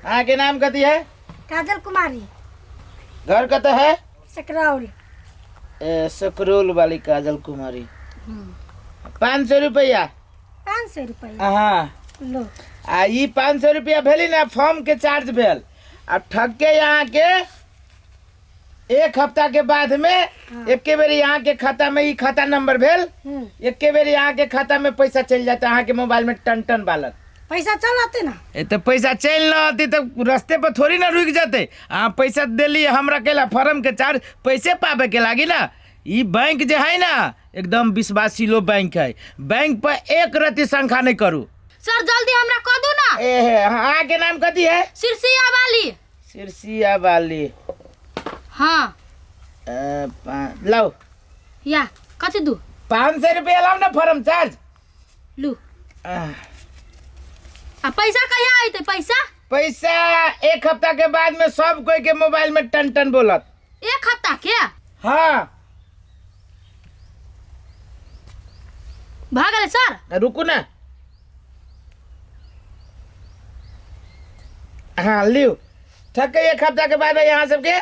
हाँ के नाम कथी है? काजल कुमारी। घर कत है? सकरौल। सकरोल वाली काजल कुमारी। 500 रुपया। 500 रुपया। हाँ लो। ये 500 रुपया भेली ना फॉर्म के चार्ज भेल। अब ठग के यहाँ के 1 हफ्ता के बाद में एक के बेर यहाँ के खाता में खाता नंबर भेल। एक के बेर यहाँ के खाता में पैसा चल जाता यहाँ के मोबाइल में टन टन बालक पैसा चल आते ना। तो पैसा चल न आती तो रास्ते पर थोड़ी ना रुक जाते। हाँ पैसा दिली हमरा केला फॉर्म के चार्ज पैसे पावे के लागी ना। ये बैंक जो है ना एकदम विश्वासीलो बैंक है। बैंक पर एक रति शंका नहीं करू। सर जल्दी हमरा कह दो ना। हाँ के नाम कथी है? सिरसिया वाली। सिरसिया वाली। हाँ लो या कथी दू? 500 रुपया लाओ ना फॉर्म चार्ज। लू आ पैसा कहिया आते? पैसा 1 हफ्ता के बाद में सब कोई के मोबाइल में टन टन बोलत। 1 हफ्ता के? हाँ भागले सर। रुको ना। हाँ लियो ठक 1 हफ्ता के बाद यहाँ सबके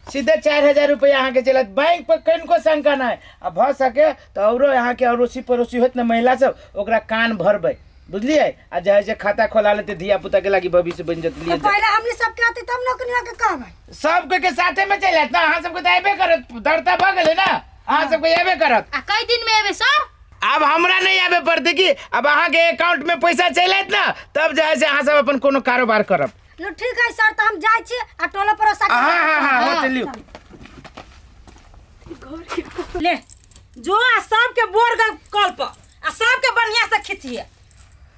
सीधे 4000 रुपया यहाँ के चलत। बैंक पर कहीं को शंका ना है। अब भ सके तो औरो यहाँ के अड़ोसी पड़ोसी होत ना महिला सब ओकरा कान भरबे बुझलिए। आ जैसे खाता खोला लेते धिया पुता के लागी भविष्य बन जत लिए। पहले हमने सब के आते तब नौकरिया के कहबै। सब कोई के साथे में चल जात ना। हाँ सबको तो एबे करत दरता भ गेले ना। हाँ सबको एबे करत। आ कई दिन में एबे सर? अब हमरा नहीं आवे पड़ते कि अब अहाँ के अकाउंट में पैसा चल आत ना तब जैसे अहाँ सब अपन कोनो कारोबार करब। लो ठीक है सर तो हम जाय छी आ टोला पर सा। हाँ होते लियो। ले जो आ सब के बोर कॉल पर आ सब के बढ़िया से खींचिए।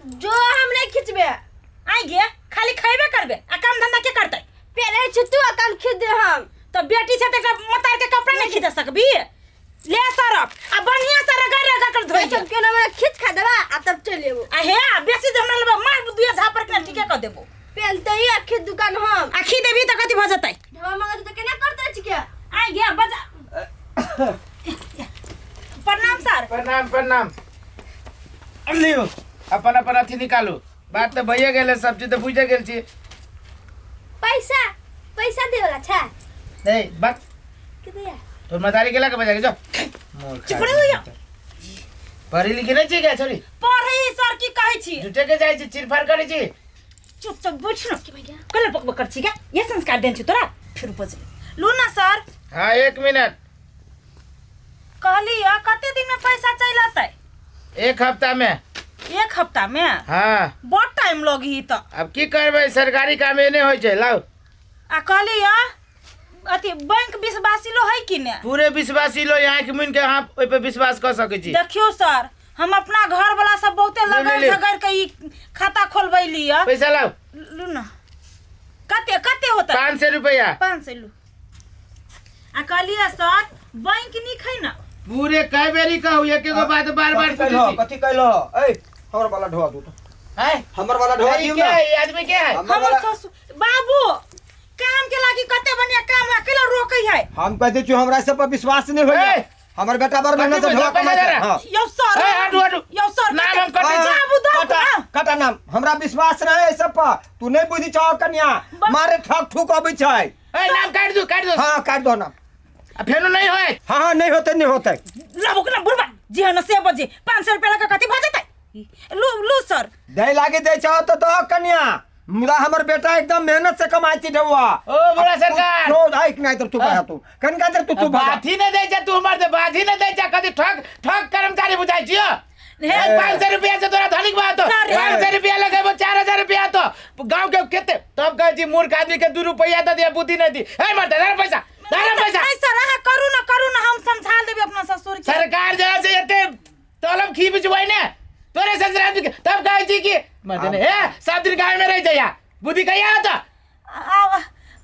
जो हम नहीं खींचबे आई गे खाली खइबे करबे आ काम धंधा के करते? पहले छुट्टू अकाउंट खींच दे हम। तो बेटी से तक मतार के कपड़ा नहीं खींच सकबी। ले सरफ आ बढ़िया से रगड़ रगड़ कर धोई सब के ना खींच खा देबा आ तब चल लेबो। आ हे बेसी हमरा लेबा मार दुया झापर के ठीके कर देबो। पहलते ही आखी दुकान हम आखी देबी त कथि भ जतै? ढवा मगज तो केना करते छी के? आई गे बजा। प्रणाम सर। प्रणाम। लियो अपन अपन अथी निकालू। बात तो भइए गेले सब चीज तो बुझे गेल छी। पैसा दे वाला छा नहीं बात के दे तो मदारी के लगे बजा के जो चुप रहो या। पढ़ी लिखी नहीं छी क्या छोरी? पढ़ी सर की कहै छी? झूठे के जाय छी चिरफार करै छी। चुप बुझ न के भैया कल पक कर छी क्या? ये संस्कार देन छी तोरा फिर बजले। लू ना सर। हाँ 1 मिनट। कहली या कते दिन में पैसा चल आतै? 1 हफ्ता में। 1 हफ्ता में? हाँ बहुत टाइम लगी त। अब की करबे सरकारी काम एने होय छै। लाओ आ कहली या अथी बैंक विश्वासी लो है कि ने? पूरे विश्वासी लो यहाँ के मुन के हाँ ओइ पे विश्वास कर सकै छी। देखियो सर हम अपना घर वाला सब बहुते लगन झगड़ के ई खाता खोलबैली या। पैसा लाओ। लू ना कते होता? 500 रुपया। 500 लू। आ कहली या सर बैंक नहीं खै ना। पूरे कई बेरी कहू एक एगो बात बार-बार कथि कहलो? ए हमर वाला ढोआ दू तो। है हमर वाला ढोआ दियो ना। ये आदमी क्या है? हमर ससुर बाबू काम के लागी कते बढ़िया काम अकेला रोकै है। हम कहते छु हमरा सब पर विश्वास नहीं होय। हमर बेटा बड़ मेहनत से ढोआ कमाय छै। हां यो सर हटू यो सर नाम हम कटै छी। बाबू दो कटा नाम हमरा विश्वास रहे सब पर। तू नहीं बुझी चाह कन्या मारे ठक ठुक अबै छै। ए नाम काट दो। हां काट दो नाम। फेनो नहीं होय। हां नहीं होते। लाबो ना बुढ़वा जी हन से बजे 500 रुपया लगा कथि भ जतै? लू सर दे लागे दे चाह तो दो कन्या। मुदा हमर बेटा एकदम मेहनत से कमाई ढोआ। ओ बड़ा सरकार तो आइक नहीं तो तू कहा तू कनका दे तू बात ही नहीं दे जा। तू हमर दे बात ही नहीं दे जा। कदी ठग कर्मचारी बुझाई छियो। 500 रुपया से तोरा धनिक बात हो। 500 रुपया लगे वो 4000 रुपया तो गांव के केते तब कह जी मूर्ख आदमी के 2 रुपया तो दे बुद्धि नहीं दी। ए मत दे पैसा नहीं सर हां करू ना हम समझा देबे अपना ससुर के। सरकार जैसे एते तलब खी बिचवाई ने तोरे ससुराल के तब कहे छी कि मत ने ए सब दिन गांव में रह जाया बुद्धि कहिया होता?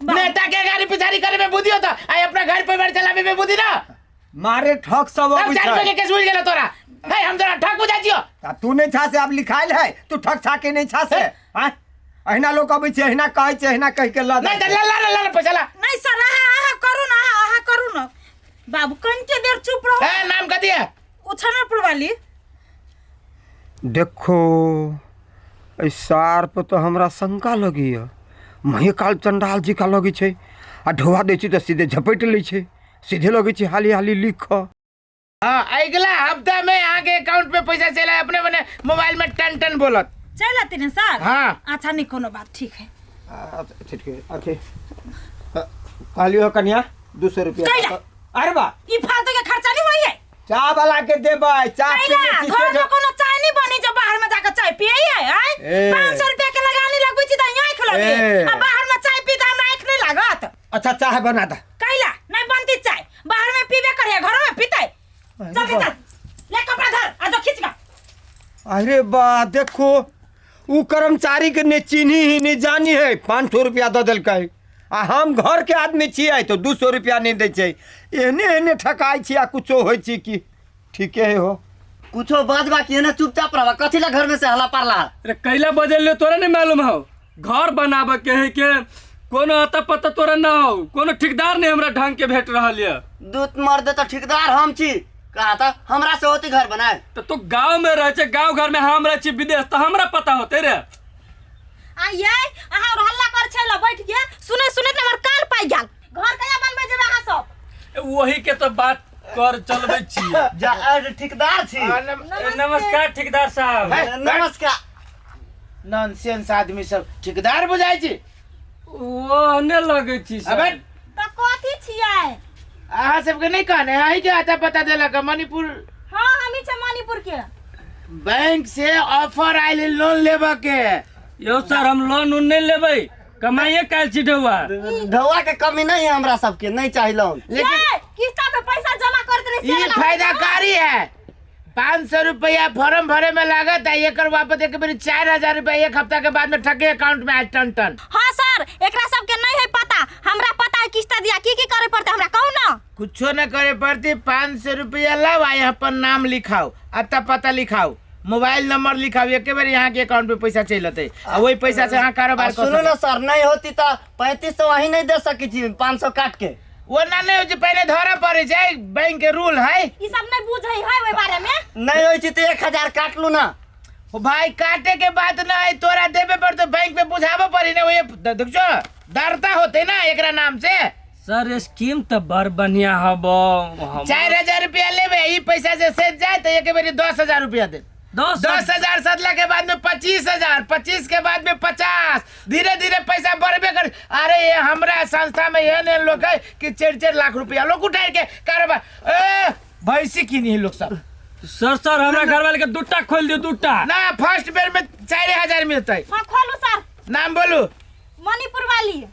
नेता के गाड़ी पिछाड़ी करे में बुद्धि होता। आई अपना घर परिवार चलावे में बुद्धि ना। मारे ठक सब अब जान के केस बुझ गेला तोरा। है हम तोरा ठग बुझा छियो। तू नहीं छा से अब लिखाइल है तू ठग छा के नहीं छा से। हां अहिना लोग अबै छै अहिना कहै छै अहिना कह के ला नहीं ला पैसा ला। नहीं सर आहा करू ना बाबू कंटे देर चुप रहो। ए नाम कथि है? उछनपुर वाली। देखो एहि सार पर तो हमरा शंका लगी है। मही काल चंडाल जी का लगी छे आ ढोआ दै छी तो सीधे झपट लै छे, सीधे लगी छे हाली हाली लिख। हाँ अगला हफ्ता में यहाँ के अकाउंट में पैसा चला है, अपने बने मोबाइल में टन टन बोलत। चल आते ना सर। हाँ अच्छा नहीं कोनो बात, ठीक है। ठीक है अच्छे कहलियो कन्या 200 रुपया। अरे बा ई फालतू के खर्चा नहीं होई है। चाय वाला के देबै, चाय कैला पीने घर में कोनो चाय नहीं बनी जो बाहर में जाकर चाय पिए है। ए। 500 रुपया के लगानी लगबै छी त यहाँ खलबे। ए। अब बाहर में चाय पी त हमरा आँख नहीं लागत। अच्छा चाय बना दा। कैला नहीं बनती चाय, बाहर में पीबे करे, घर में पीते। चल के चल, ले कपड़ा धर आ जो खींच का। अरे बा देखो उ कर्मचारी के ने चिन्ही ही नहीं जानी है, 500 रुपया दे देलकै आ हम घर के आदमी छियै तो 200 रुपया नहीं दै छै। एने एने ठकाई छी आ कुछो होइ छी कि ठीके है हो। कुछो बाजबा कि ना चुपचाप रहबा, कथी ला घर में से हल्ला पारला। अरे कैला बदल ले तोरा नहीं मालूम हो, घर बनाबे के है के कोनो अता पता तोरा ना हो, कोनो ठेकेदार नहीं हमरा ढंग के भेट रहल है। दूत मर्द तो ठेकेदार हम छी, कहा था हमरा से होती घर बनाए। तो तू गांव में रह छे, गांव घर में हम रह छी, विदेश तो हमरा पता होते रे। आइए अहाँ और हल्ला कर छला बैठ गया, सुने सुने त हमर कान पाई गेल। घर कया बनबे जेबे अहाँ सब। वही के तो बात कर चलबे छी। ठेकेदार छी। नमस्कार ठेकेदार साहब। नमस्कार। नॉनसेंस आदमी सब ठेकेदार बुझाई छी। वो ने लगे छी सब। अबे त कथी छियै? अहाँ सबके नहीं कहने है कि आता पता देलक मणिपुर हां हमी छ मणिपुर के। बैंक से ऑफर आइल लोन लेबे के। यो सर हम लोन उन नहीं लेबै, कमाइए काल छी ढौआ। ढौआ के कमी नहीं है हमरा सबके, नहीं चाहिए लोन। लेकिन किस्ता पे पैसा जमा करते रहे ये फायदाकारी है। 500 रुपया फॉर्म भरे में लागत है, एक वापस एक बार 4000 रुपया एक हफ्ता के बाद में ठगे अकाउंट में आए टन टन। हां सर एकरा सब के नहीं है पता, हमरा पता है किस्ता दिया की करे पड़ते हमरा कहू ना। कुछो न करे पड़ती, 500 रुपया लाओ आ यहाँ पर नाम लिखाओ, अता पता लिखाओ, मोबाइल नंबर लिखाओ, एक बार यहाँ के अकाउंट में पैसा चल जाते और वही पैसा से यहाँ कारोबार कर सुनो ना सर, नहीं होती तो 3500 वही नहीं दे सकी थी, 500 काट के। वो ना नहीं हो पहले धरा पड़े जाए, बैंक के रूल है। ई सब नहीं बुझै है ओइ बारे में। नहीं होई तो 1000 काट लू ना। ओ भाई काटे के बाद ना है, तोरा देवे पर तो बैंक पे बुझावे पड़ी ना, वो देखो डरता होते ना एकरा नाम से। सर स्कीम तो बड़ बढ़िया हबो। 4000 रुपया लेवे, ई पैसा से सेट जाए तो एक बार 10,000 रुपया दे। 10,000 सदला के बाद में 25,000, 25 के बाद में 50, धीरे धीरे पैसा बढ़बे कर। अरे ये हमरा संस्था में ये लोग है कि 4-4 लाख रुपया लोग उठाए के कारोबार भैंसी किनी है लोग सब। सर हमरा घर वाले के दूटा खोल दियो, दूटा ना फर्स्ट बेर में 4000 मिलता है। हां खोलू सर। नाम बोलू। मणिपुर वाली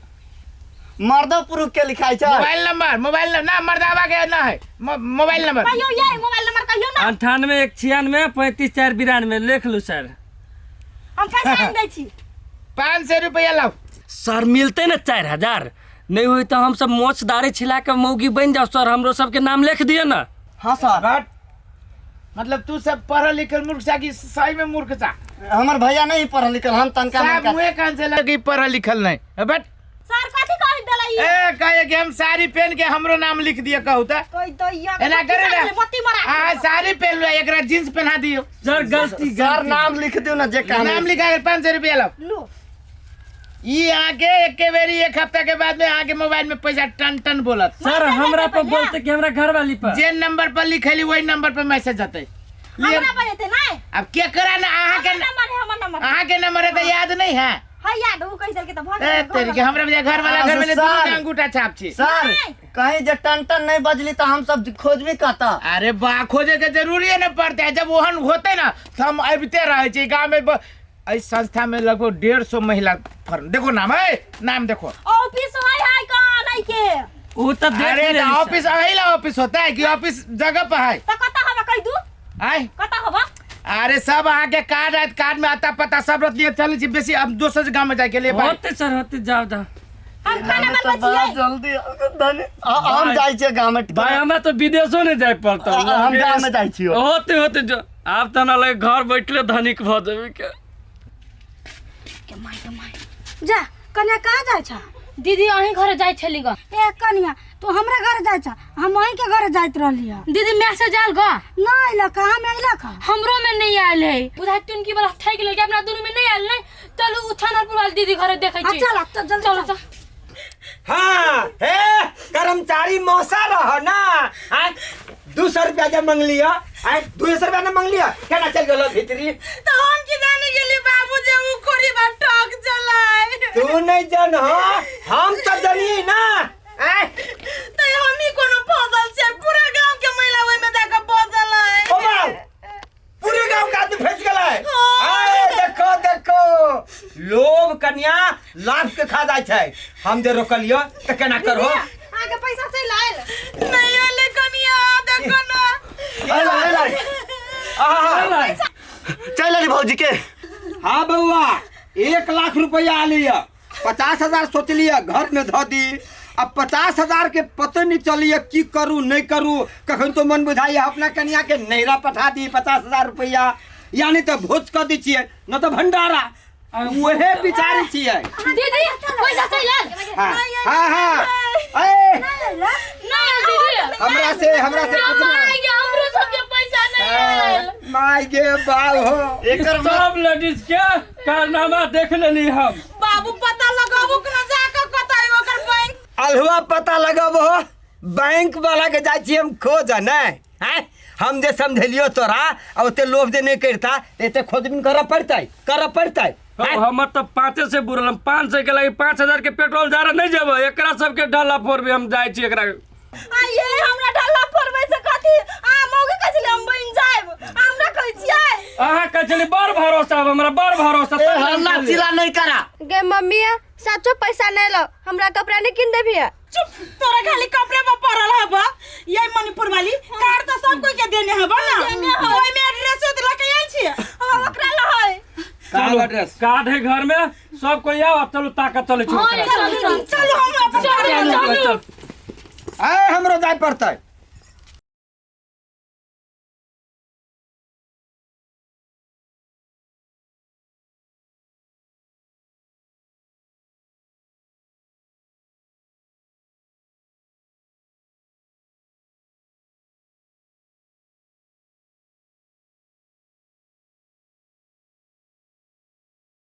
मर्दोपुर के लिखाई छै। मोबाइल नंबर ना मर्दावा के ना है, मोबाइल नंबर कहियो ये मोबाइल नंबर कहियो ना। 98 196 35 4 92 लिख लू सर। हम पैसा दे छी। 500 रुपया लाओ। सर मिलते ना 4000, नहीं हुई तो हम सब मोचदारी छिला के मौगी बन जाओ सर, हमरो सबके नाम लिख दिए ना। हाँ सर। मतलब तू सब पढ़ल लिखल मूर्ख सा कि सही में मूर्ख सा? हमार भैया नहीं पढ़ल लिखल, हम तनका साहब मुँह कान से लगी पढ़ल लिखल नहीं। बट सर कथी कहि देलै? कहे कि हम साड़ी पहन के हमरो नाम लिख दिया कहू त कोई तो या एना करे ना। मती मरा। हां साड़ी पहन लो, एकरा जींस पहना दियो। सर गलती सर नाम लिख दियो ना, जे नाम लिखा के 500 रुपया लाओ। लो ई आके एक के बेरी एक हफ्ता के बाद में आके मोबाइल में पैसा टन टन बोलत। सर हमरा पर बोलते कि हमरा घर वाली पर जे नंबर पर लिखली वही नंबर पर मैसेज जाते। हमरा बजते नहीं। अब क्या करा ना, अहाँ के नंबर है, हमर नंबर अहाँ के नंबर है तो याद नहीं है। हां याद हो कहि देल के त भग ए तेरी के हमरा घर वाला घर में दोनों के अंगूठा छाप छी। सर कहीं जे टन टन नहीं बजली तो हम सब खोजबी कहता। अरे बा खोजे के जरूरी है ना पड़ते है, जब ओहन होते ना तो हम अबते रहे छी गांव में। इस संस्था में लगभग 150 महिला फर्म, देखो नाम है, नाम देखो। ऑफिस है का नहीं के? वो तो अरे ना ऑफिस अहिला ऑफिस होता है कि ऑफिस जगह पर है? त कता हवा कहि दू? आय कता हवा? अरे सब आहाँ के कार्ड है, कार्ड में आता पता सब रख लिए चल छी। बेसी अब दोसर गांव में जाए के लिए होते सर होते जाओ जाओ। हम खाना बनबै छियै। जल्दी हम जाई छे गांव में। भाई हमरा तो विदेशो नहीं जाए पड़ता। हम गांव में जाई छियो। होते होते जो आप तना लगे घर बैठले धनिक भ देबे के जा कन्या कहाँ जाय छ? दीदी अहीं घरे जाय छली ग। ए कन्या तो हमरा घर जाय छ हम वहीं के घर जाइत रहली है दीदी मैसेज आल गा ना आइला कहां में आइला का हमरो में नहीं आयल है बुझा तुन की बला ठैक ले अपना दोनों में नहीं आयल नहीं चलू छानापुर वाली दीदी घरे देखै छी चल अब तो जल्दी चलो चल। हाँ हे कर्मचारी मौसा रह ना 200 रुपया जब मांग लिया 200 रुपया ना मांग लिया क्या ना चल गलो भीतरी तो हम की जाने के लिए बाबू जे वो खोरी बा टॉक चलाए तू नहीं जान हो हम तो जानी ना तो हम ही कोनो फसल से पूरा गांव के महिला ओइ में जाके फसल है ओ बाऊ पूरे गांव का आदमी फंस गया है आए देखो देखो लोभ कन्या लाभ के खा जाय छै हम जे रोकलियो त केना करहो आगे पैसा से लायल नहीं आले कनिया देखो ना चल अली भौजी के हाँ बउआ 1 लाख रुपया लिया 50,000 सोच लिया घर में धो दी अब 50,000 के पता नहीं चलिए की करूँ नहीं करूँ कखन तो मन बुझाइए अपना कन्या के नैरा पठा दी 50,000 रुपया यानी तो भोज कर दी छियै न तो भंडारा वहे बिचारी छियै दीदी पैसा से लायल हाँ हाँ ए नहीं दीदी हमरा से पूछना हमरो सब के पैसा नहीं आयल माय गे बाल हो एकर सब लेडीज के कारनामा देख लेनी हम बाबू पता लगाबू कि ना जाके कतई ओकर बैंक अलहुआ पता लगब हो बैंक वाला के जाय छी हम खोज नहीं हैं हम जे समझलियो तोरा अब ते लोभ जे नहीं करता एते खोजबीन करऽ पड़तै हमर तो 5 से बुरल 500 के लगे 5,000 के पेट्रोल जा नहीं जब एकरा सबके ढाला फोर भी हम जाय छी एकरा ये हमरा ढाला फोरबै से कथी आ मौगे कहले हम बइन जाब हमरा कहै छियै अहाँ कह चली बड़ भरोसा हमरा बड़ भरोसा ए हल्ला चिल्ला नहीं करा गे मम्मी साचो पैसा नहीं लो हमरा कपड़ा नहीं किन देबी चुप तोरा खाली कपड़े में पड़ल हबा ये मणिपुर वाली कार तो सब कोई के देने हबा ना ओइ में एड्रेस तो लके आइल छी अब ओकरा लहै कार्ड है घर में सब कोई आओ अब चलो ताकत चले चलो हम अपन चल ए हमरो जाय पड़तै